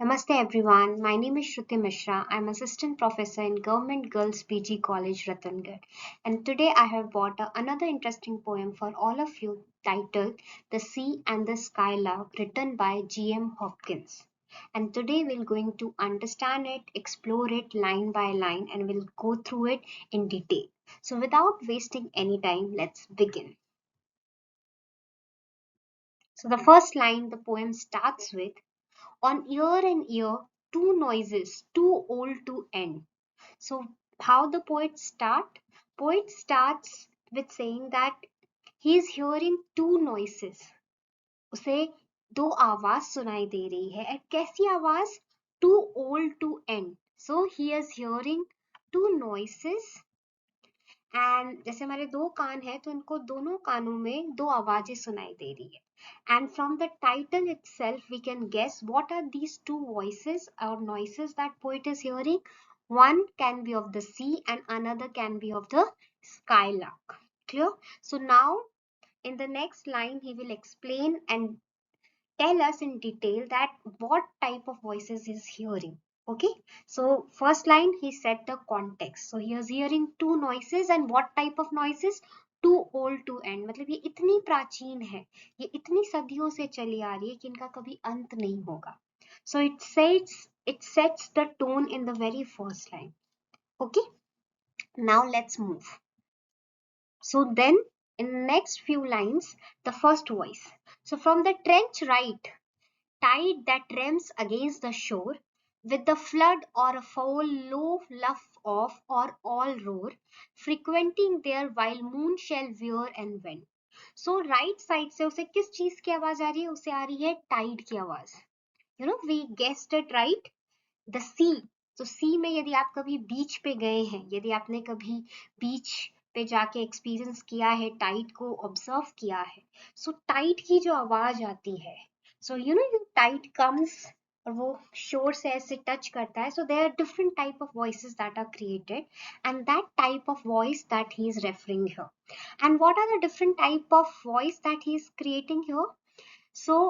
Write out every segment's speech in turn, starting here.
Namaste everyone. My name is Shruti Mishra. I'm assistant professor in Government Girls PG College, Ratnagiri. And today I have brought another interesting poem for all of you titled The Sea and the Skylark, written by G.M. Hopkins. And today we're going to understand it, explore it line by line, and we'll go through it in detail. So without wasting any time, let's begin. So the first line the poem starts with, on year and year, two noises, too old to end. So how the poet start? Poet starts with saying that he is hearing two noises. उसे दो आवाज सुनाई दे रही है and कैसी आवाज? Too old to end. So he is hearing two noises and जैसे हमारे दो कान है तो इनको दोनों कानों में दो आवाजें सुनाई दे रही है and from the title itself we can guess what are these two voices or noises that poet is hearing. One can be of the sea and another can be of the skylark. Clear? So now in the next line he will explain and tell us in detail that what type of voices he's hearing. Okay, so first line he set the context. So he is hearing two noises and what type of noises? Too old to end. मतलब ये इतनी प्राचीन है, ये इतनी सदियों से चली आ रही है कि इनका कभी अंत नहीं होगा. So it sets the tone in the very first line. Okay, now let's move. So then in the next few lines, the first voice. So from the trench right, tide that rams against the shore, with the flood or a foul low luff off or all roar, frequenting there while moon shall veer and wend. So right side से उसे किस चीज की आवाज आ रही है? उसे आ रही है टाइड की आवाज. We guessed it right. The sea. तो सी में यदि आप कभी बीच पे गए हैं, यदि आपने कभी बीच पे जाके एक्सपीरियंस किया है, टाइड को ऑब्जर्व किया है, सो टाइड की जो आवाज आती है, सो टाइड कम्स और वो शोर से ऐसे टच करता है. So there are different type of voices that are created and that type of voice that he is referring here. And what are the different type of voice that he is creating here? So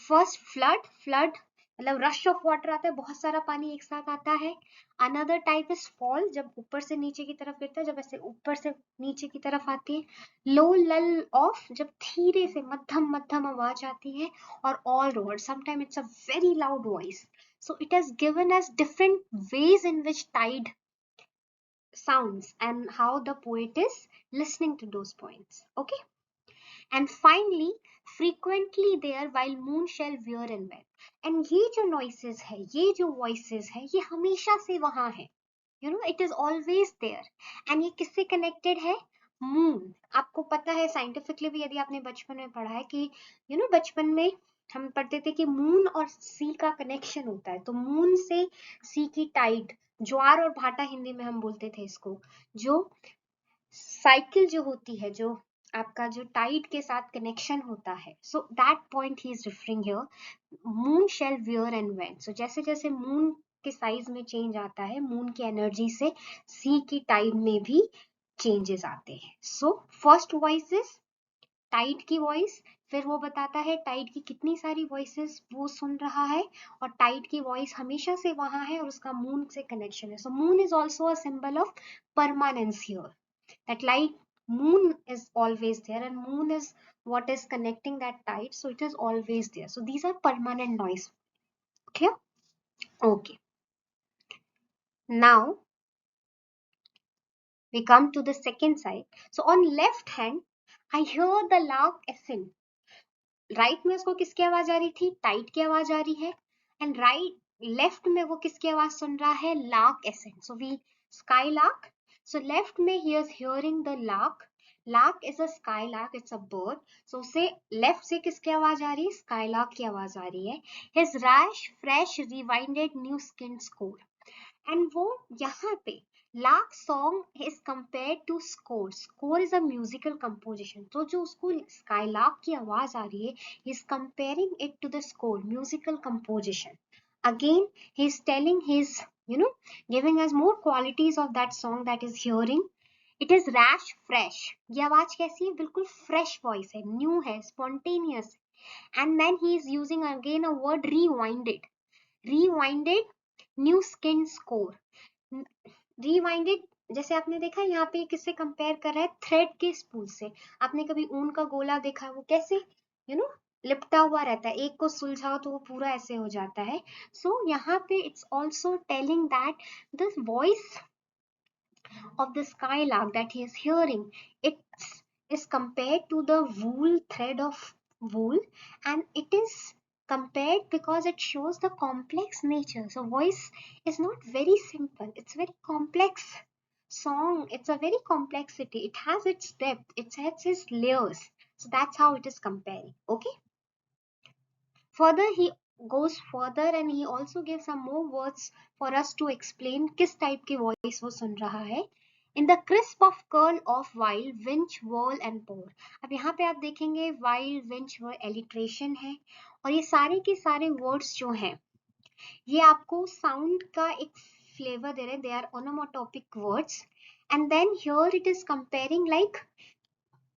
first flood मतलब rush of water आता है, बहुत सारा पानी एक साथ आता है. अनदर टाइप इज फॉल, जब ऊपर से नीचे की तरफ गिरता है, जब ऐसे ऊपर से नीचे की तरफ आती है. लो लल ऑफ, जब धीरे से मध्यम मध्यम आवाज आती है. और all road, sometime it's a very loud voice. So it has given us different ways in which tide sounds and how the poet is listening to those points. Okay. And finally, frequently there while moon shall veer and wend. And ये जो noises है, ये जो voices है, ये हमेशा से वहां है. It is always there. And ये किससे connected है? Moon. आपको पता है साइंटिफिकली भी, यदि आपने बचपन में पढ़ा है कि बचपन में हम पढ़ते थे कि मून और सी का कनेक्शन होता है. तो मून से सी की टाइड, ज्वार और भाटा हिंदी में हम बोलते थे इसको, जो साइकिल जो होती है, जो आपका जो टाइड के साथ कनेक्शन होता है, so that point he is referring here. Moon shell wear and wane. So जैसे जैसे मून के साइज में चेंज आता है, मून की एनर्जी से सी की टाइड में भी चेंजेस आते हैं. So first voice is tied की वॉइस. फिर वो बताता है टाइड की कितनी सारी वॉइसेस वो सुन रहा है, और टाइड की वॉइस हमेशा से वहां है और उसका मून से कनेक्शन है. So moon is also a symbol of permanence here, that like moon is always there and moon is what is connecting that tide, so it is always there. So these are permanent noise. Clear? Okay, now we come to the second side. So on left hand I hear the lark ascend. Right में उसको किसकी आवाज आ रही थी? Tide की आवाज आ रही है. एंड राइट लेफ्ट में वो किसकी आवाज सुन रहा है? Lark ascent. So we sky lark. So left में he is hearing the lark. Lark is a sky lark, it's a bird. So उसे लेफ्ट से किसकी आवाज आ रही है? स्काई लार्क की आवाज आ रही है. His rash fresh rewinded new skin score. And वो यहाँ पे lark song is compared to score. Score is a musical composition. तो जो उसको skylark की आवाज आ रही है, he is comparing it to the score, musical composition. Again, he is telling his, giving us more qualities of that song that is hearing. It is rash, fresh. ये आवाज कैसी है? बिल्कुल fresh voice है, new है, spontaneous. And then he is using again a word rewinded. Rewinded, new skin score. Rewinded, जैसे आपने देखा यहाँ पे किससे कंपेयर कर रहा है, थ्रेड के स्पूल से। आपने कभी ऊन का गोला देखा, वो कैसे लिपटा हुआ रहता है, एक को सुलझाओ तो वो पूरा ऐसे हो जाता है। सो यहाँ पे it's also telling that the voice of the skylark that he is hearing, it is compared to the wool thread of wool, and it is compared because it shows the complex nature. So voice is not very simple, it's very complex. Song, it's a very complexity, it has its depth, it has its layers. So that's how it is comparing. Okay, further he goes further and he also gives some more words for us to explain किस type की voice वो सुन रहा है. In the crisp of curl of while, winch, whirl and pour. अब यहाँ पे आप देखेंगे while, winch, whirl alliteration है, और ये सारे के सारे words जो हैं ये आपको sound का एक flavor दे रहे हैं. They are onomatopic words, and then here it is comparing like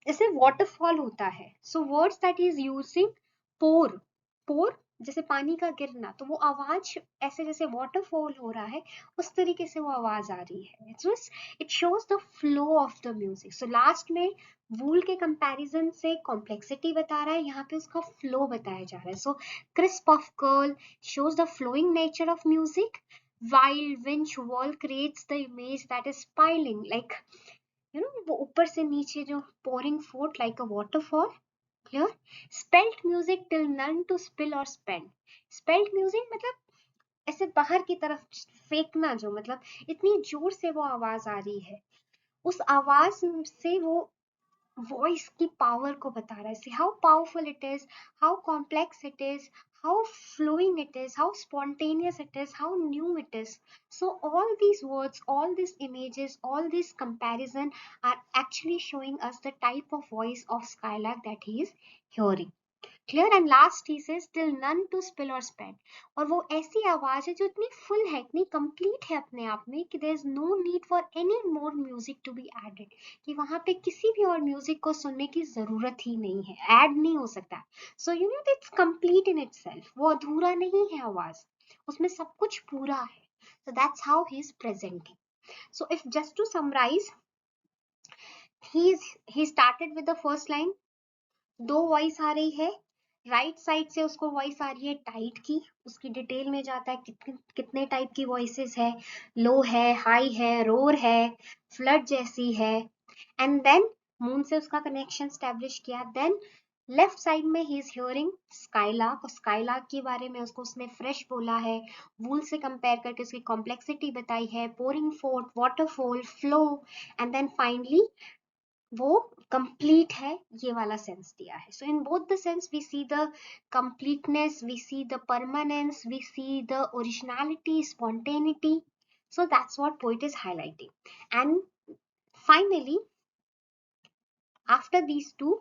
जैसे waterfall होता है. So words that he is using, pour, pour जैसे पानी का गिरना, तो वो आवाज ऐसे जैसे waterfall हो रहा है उस तरीके से वो आवाज आ रही है. It shows the flow of the music. So last में wool के comparison से complexity बता रहा है, यहाँ पे उसका flow बताया जा रहा है. So crisp of curl shows the flowing nature of music, while winch wall creates the image that is piling like वो ऊपर से नीचे जो pouring forth like a waterfall. Clear? Spelt music till none to spill or spend. Spelt music मतलब ऐसे बाहर की तरफ फेंकना, जो मतलब इतनी जोर से वो आवाज आ रही है, उस आवाज से वो वॉइस की पावर को बता रहा है. See how powerful it is, how complex it is, how flowing it is, how spontaneous it is, how new it is. So all these words, all these images, all these comparison are actually showing us the type of voice of Skylark that he is hearing. Clear. And last he says till none to spill or spend. और वो ऐसी आवाज है जो इतनी full है, इतनी complete है अपने आप में कि there is no need for any more music to be added, कि वहां पे किसी भी और म्यूजिक को सुनने की जरूरत ही नहीं है, ऐड नहीं हो सकता. So it's complete in itself, वो अधूरा नहीं है आवाज, उसमें सब कुछ पूरा है. So that's how he is presenting. So if just to summarize, he started with the first line. दो वॉइस आ रही है, राइट साइड से उसको वॉइस आ रही है टाइट की, उसकी डिटेल में जाता है कितने टाइप की वॉइसेस है, लो है, हाई है, रोर है, फ्लड जैसी है. एंड देन मून से उसका कनेक्शन स्टैब्लिश किया. देन लेफ्ट साइड में ही इज हियरिंग स्काईलार्क, और स्काईलार्क के बारे में उसने फ्रेश बोला है, वूल से कंपेयर करके उसकी कॉम्प्लेक्सिटी बताई है, pouring forth, waterfall, flow, and then finally वो कंप्लीट है, ये वाला सेंस दिया है. So in both the sense we see the completeness, we see the permanence, we see the originality, spontaneity. So that's what poet is highlighting. And finally, after these two,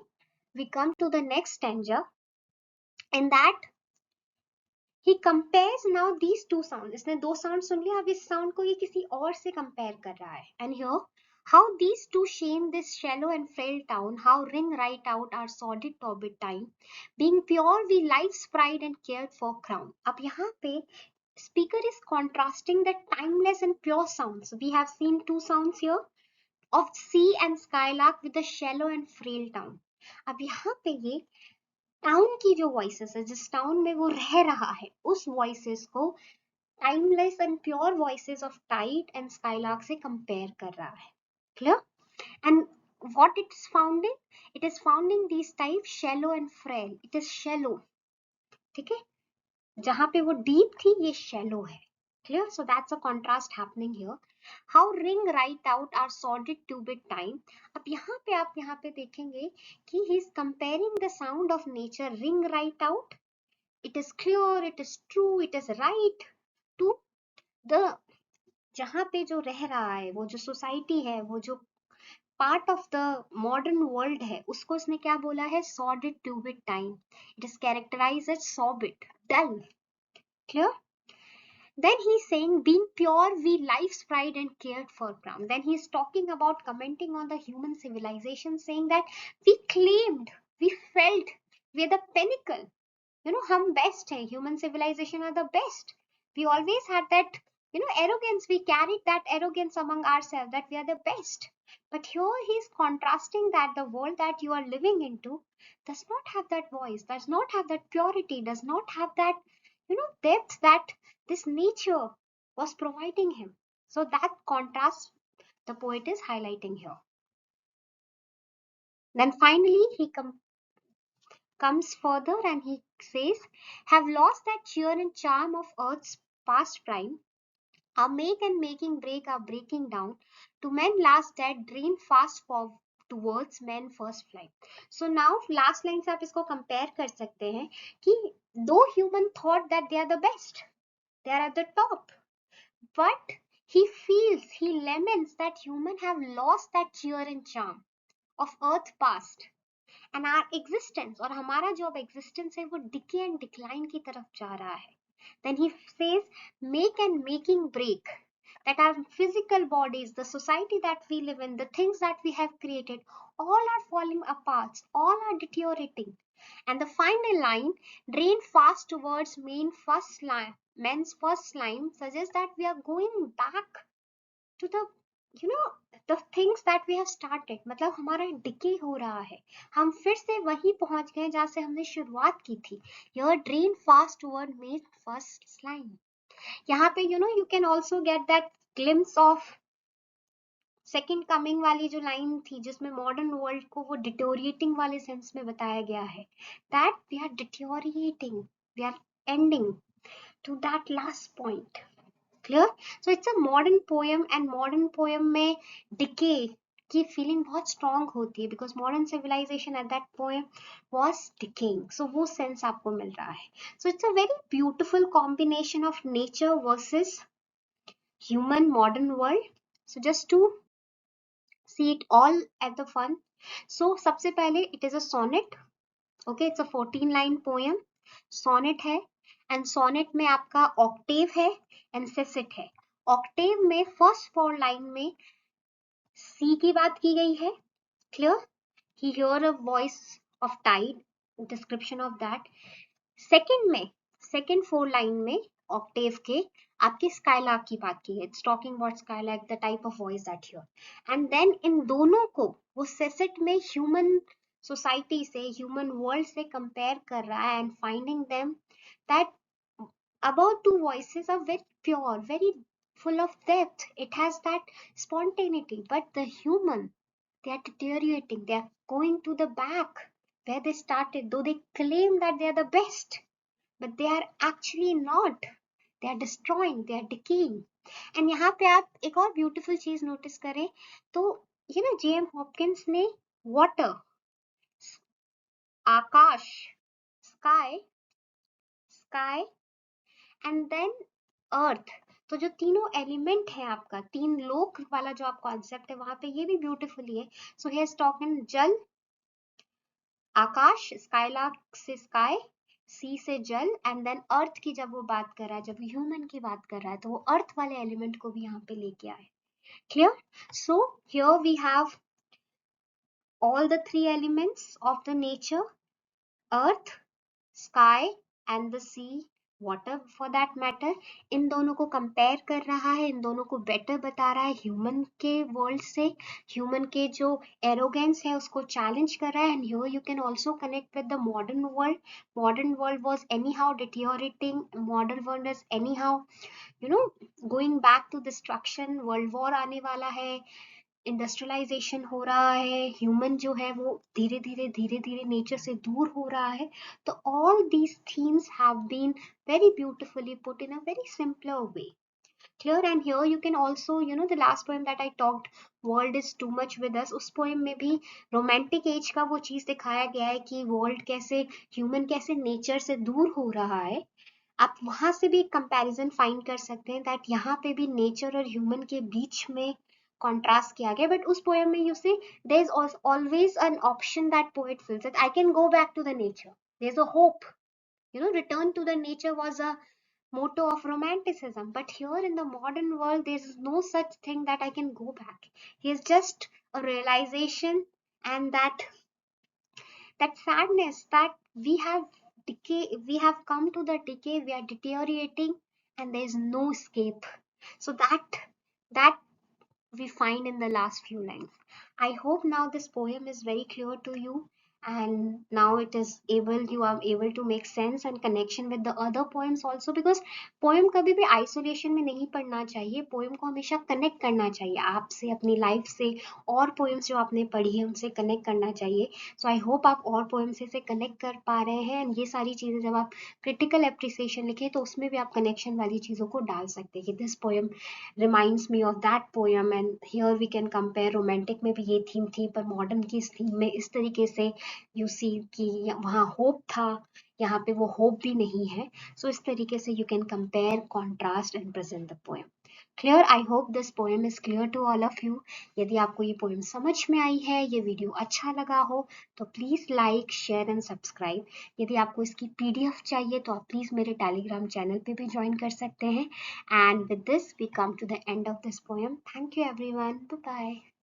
we come to the next stanza. In that he compares now these two sounds. इसने दो sound सुन लिया, अब इस sound को ये किसी और से compare कर रहा है. And here how these two shame this shallow and frail town, how ring right out our sordid turbid time, being pure we life's pride and cared for crown. अब यहाँ पे speaker is contrasting the timeless and pure sounds. We have seen two sounds here of sea and skylark with the shallow and frail town. अब यहाँ पे ये town की जो voices है, जिस टाउन में वो रह रहा है, उस वॉइसेस को timeless and pure voices of tide and skylark से कंपेयर कर रहा है. Clear? And what it is founding, it is founding these type shallow and frail. it is shallow, ठीक है, जहां पे वो डीप थी ये shallow है. Clear? So that's a contrast happening here. How ring right out our sordid two-bit time. अब यहाँ पे देखेंगे कि he is comparing the sound of nature, ring right out, it is clear, it is true, it is right, to the जहाँ पे जो रह रहा है, वो जो सोसाइटी है, वो जो part of the modern world है, उसको उसने क्या बोला है, sordid two-bit time. It is characterized as sorbid, dull. Clear? Then he's saying, being pure, we life's pride and cared for crown. Then he's talking about commenting on the human civilization, saying that we claimed, we felt, we are the pinnacle. हम best हैं, human civilisation are the best. We always had that, arrogance. We carried that arrogance among ourselves that we are the best. But here he's contrasting that the world that you are living into does not have that voice, does not have that purity, does not have that, depth that this nature was providing him. So that contrast the poet is highlighting here. Then finally he comes further and he says, have lost that cheer and charm of earth's past prime. Our make and making break are breaking down. To men last dead, drain fast for towards men first flight. So now last line से आप इसको compare कर सकते हैं कि though human thought that they are the best, they are at the top, but he feels, he laments that human have lost that cheer and charm of earth past. And our existence, और हमारा जो अब existence है वो decay and decline की तरफ जा रहा है. Then he says make and making break, that our physical bodies, the society that we live in, the things that we have created, all are falling apart, all are deteriorating. And the final line, drain fast towards men's first slime, suggests that we are going back to the, you know the things that we have started. मतलब हमारा decay हो रहा है, हम फिर से वहीं पहुंच गए जहां से हमने शुरुआत की थी. Your drain fast toward made first slime. यहाँ पे you can also get that glimpse of second coming वाली जो लाइन थी जिसमें मॉडर्न वर्ल्ड को वो डिटोरिएटिंग वाले सेंस में बताया गया है, that we are deteriorating, we are ending to that last point. Clear? So it's a modern poem, and modern poem में decay की feeling बहुत strong होती है because modern civilization at that poem was decaying. So वो sense आपको मिल रहा है. So it's a very beautiful combination of nature versus human modern world. So just to see it all at the fun. So सबसे पहले it is a sonnet. Okay, it's a 14 line poem. Sonnet है, and sonnet में आपका Octave है and सेसेट है. Octave में first 4 line में सी की बात की गई है. Clear? He hear a voice of tide, description of that. Second में सेकंड 4 लाइन में ऑक्टेव के आपकी स्काईलार्क की बात की है. It's talking about skylark, the type of voice that hear. And then इन दोनों को वो सेसेट में ह्यूमन सोसाइटी से, ह्यूमन वर्ल्ड से कंपेयर कर रहा है and finding them that about two voices are very pure, very full of depth. It has that spontaneity. But the human, they are deteriorating. They are going to the back where they started. Though they claim that they are the best, but they are actually not. They are destroying. They are decaying. And यहाँ पे आप एक और beautiful चीज notice करें तो ये ना जेएम हॉपकिंस ने वाटर, आकाश, sky, sky and then earth, तो जो तीनों एलिमेंट है आपका, तीन लोक वाला जो आप कॉन्सेप्ट है वहां पे ये भी ब्यूटीफुली है. सो ही हैज टॉकन जल, आकाश, स्काईलार्क से स्काई, सी से जल, एंड देन अर्थ की जब वो बात कर रहा है, जब ह्यूमन की बात कर रहा है तो वो अर्थ वाले एलिमेंट को भी यहाँ पे लेके आए. Clear? So here we have all the three elements of the nature: earth, sky and the sea, water for that matter. इन दोनों को कंपेयर कर रहा है, इन दोनों को बेटर बता रहा है ह्यूमन के वर्ल्ड से. ह्यूमन के जो एरोगेंस है उसको चैलेंज कर रहा है. And here you can also connect with the modern world. Modern world was anyhow deteriorating, modern world is anyhow going back to destruction. World war आने वाला है, इंडस्ट्रियलाइजेशन हो रहा है, ह्यूमन जो है वो धीरे धीरे नेचर से दूर हो रहा है. तो all these themes have been very beautifully put in a very simpler way. Clear? And here you can also, the last poem that I talked, world is too much with us, उस poem में भी romantic age का वो चीज दिखाया गया है कि world कैसे, human कैसे nature से दूर हो रहा है. आप वहां से भी एक कंपैरिजन फाइंड कर सकते हैं दैट यहाँ पे भी नेचर और ह्यूमन के बीच में कॉन्ट्रास्ट किया गया. बट उस पोएम में you see there is always an option that poet feels that I can go back to the nature. There is a hope. Return to the nature was a motto of romanticism. But here in the modern world, there is no such thing that I can go back. He is just a realization, and that sadness that we have decay, we have come to the decay, we are deteriorating, and there is no escape. So that we find in the last few lines. I hope now this poem is very clear to you, and now it is able, you are able to make sense and connection with the other poems also, because poem कभी भी isolation में नहीं पढ़ना चाहिए, poem को हमेशा connect करना चाहिए आपसे, अपनी लाइफ से, और पोएम्स जो आपने पढ़ी है उनसे कनेक्ट करना चाहिए. सो आई होप आप और पोएम से कनेक्ट कर पा रहे हैं, एंड ये सारी चीजें जब आप क्रिटिकल एप्रिसिएशन लिखे तो उसमें भी आप कनेक्शन वाली चीजों को डाल सकते हैं कि this poem reminds me of that poem, and here we can compare. Romantic में भी ये थीम थी, पर मॉडर्न की इस थीम में इस तरीके से यू सी कि वहाँ होप था, यहाँ पे वो होप भी नहीं है. सो इस तरीके से you can compare, contrast and present the poem. Clear? I hope this poem is clear to all of you. यदि आपको ये पोएम समझ में आई है, ये वीडियो अच्छा लगा हो, तो please like, share and subscribe. यदि आपको इसकी पीडीएफ चाहिए तो आप प्लीज मेरे टेलीग्राम चैनल पे भी ज्वाइन कर सकते हैं. And with this, we come to the end of this poem. Thank you, everyone. Bye bye.